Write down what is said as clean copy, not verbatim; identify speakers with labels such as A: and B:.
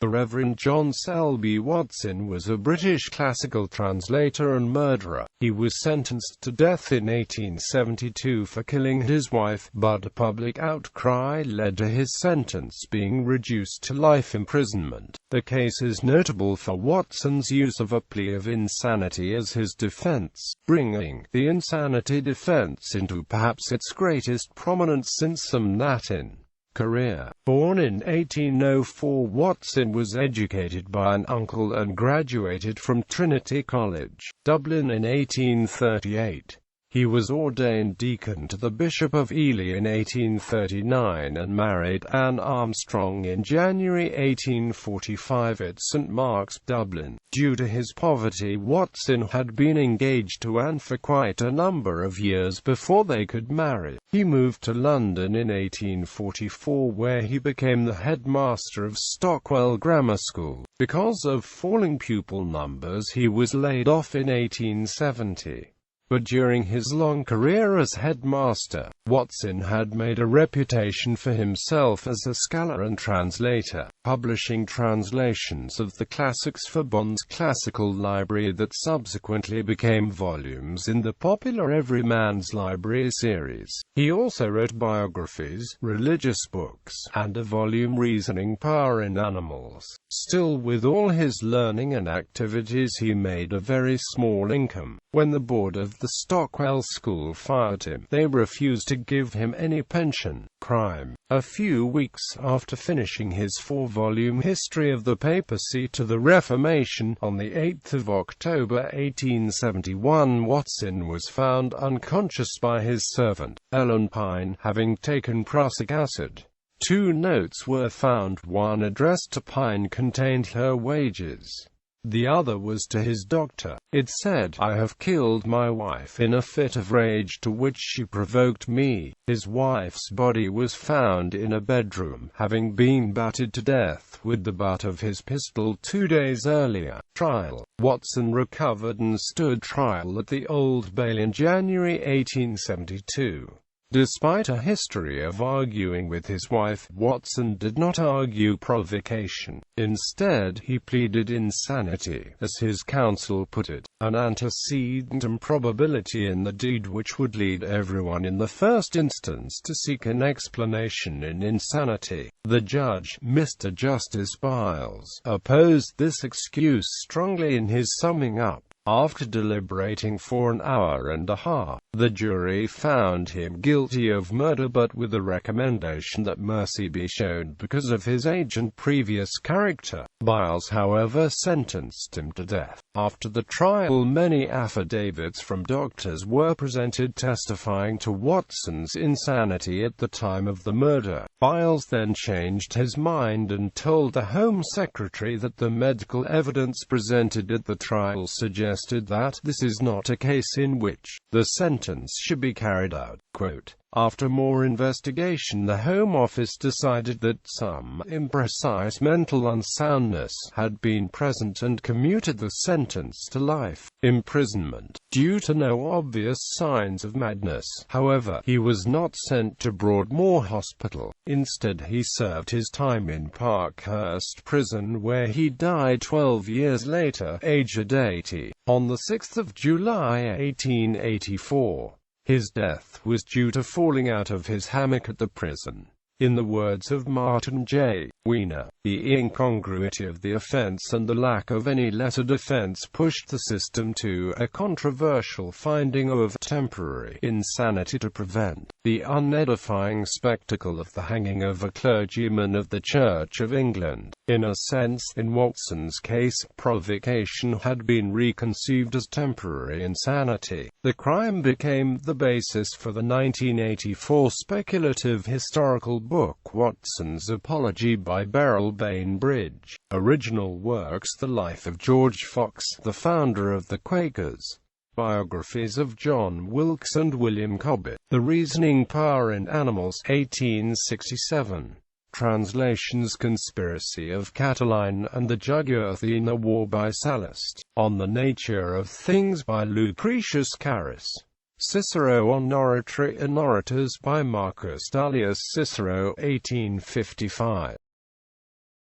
A: The Reverend John Selby Watson was a British classical translator and murderer. He was sentenced to death in 1872 for killing his wife, but a public outcry led to his sentence being reduced to life imprisonment. The case is notable for Watson's use of a plea of insanity as his defense, bringing the insanity defense into perhaps its greatest prominence since some Latin career. Born in 1804, Watson was educated by an uncle and graduated from Trinity College, Dublin in 1838. He was ordained deacon to the Bishop of Ely in 1839 and married Anne Armstrong in January 1845 at St Mark's, Dublin. Due to his poverty, Watson had been engaged to Anne for quite a number of years before they could marry. He moved to London in 1844, where he became the headmaster of Stockwell Grammar School. Because of falling pupil numbers, he was laid off in 1870. But during his long career as headmaster, Watson had made a reputation for himself as a scholar and translator, publishing translations of the classics for Bond's Classical Library that subsequently became volumes in the popular Everyman's Library series. He also wrote biographies, religious books, and a volume Reasoning Power in Animals. Still, with all his learning and activities, he made a very small income. When the board of the Stockwell School fired him, they refused to give him any pension. Crime. A few weeks after finishing his 4-volume History of the Papacy to the Reformation, on the 8th of October 1871, Watson was found unconscious by his servant, Ellen Pine, having taken prussic acid. 2 notes were found. One addressed to Pine contained her wages. The other was to his doctor. It said, "I have killed my wife in a fit of rage to which she provoked me." His wife's body was found in a bedroom, having been battered to death with the butt of his pistol 2 days earlier. Trial. Watson recovered and stood trial at the Old Bailey in January 1872. Despite a history of arguing with his wife, Watson did not argue provocation. Instead, he pleaded insanity, as his counsel put it, an antecedent improbability in the deed which would lead everyone in the first instance to seek an explanation in insanity. The judge, Mr. Justice Biles, opposed this excuse strongly in his summing up. After deliberating for an hour and a half, the jury found him guilty of murder, but with a recommendation that mercy be shown because of his age and previous character. Biles, however, sentenced him to death. After the trial, many affidavits from doctors were presented testifying to Watson's insanity at the time of the murder. Biles then changed his mind and told the Home Secretary that the medical evidence presented at the trial suggested that this is not a case in which the sentence should be carried out. Quote, "After more investigation, the Home Office decided that some imprecise mental unsoundness had been present and commuted the sentence to life imprisonment, due to no obvious signs of madness." However, he was not sent to Broadmoor Hospital. Instead, he served his time in Parkhurst Prison, where he died 12 years later, aged 80, on the 6th of July 1884. His death was due to falling out of his hammock at the prison. In the words of Martin J. Weiner, the incongruity of the offense and the lack of any lesser defense pushed the system to a controversial finding of temporary insanity to prevent the unedifying spectacle of the hanging of a clergyman of the Church of England. In a sense, in Watson's case, provocation had been reconceived as temporary insanity. The crime became the basis for the 1984 speculative historical book Watson's Apology by Beryl Bainbridge. Original works: The Life of George Fox, the founder of the Quakers. Biographies of John Wilkes and William Cobbett. The Reasoning Power in Animals, 1867. Translations: Conspiracy of Catiline and the Jugurthine War by Sallust. On the Nature of Things by Lucretius Carus. Cicero on Oratory and Orators by Marcus Tullius Cicero, 1855.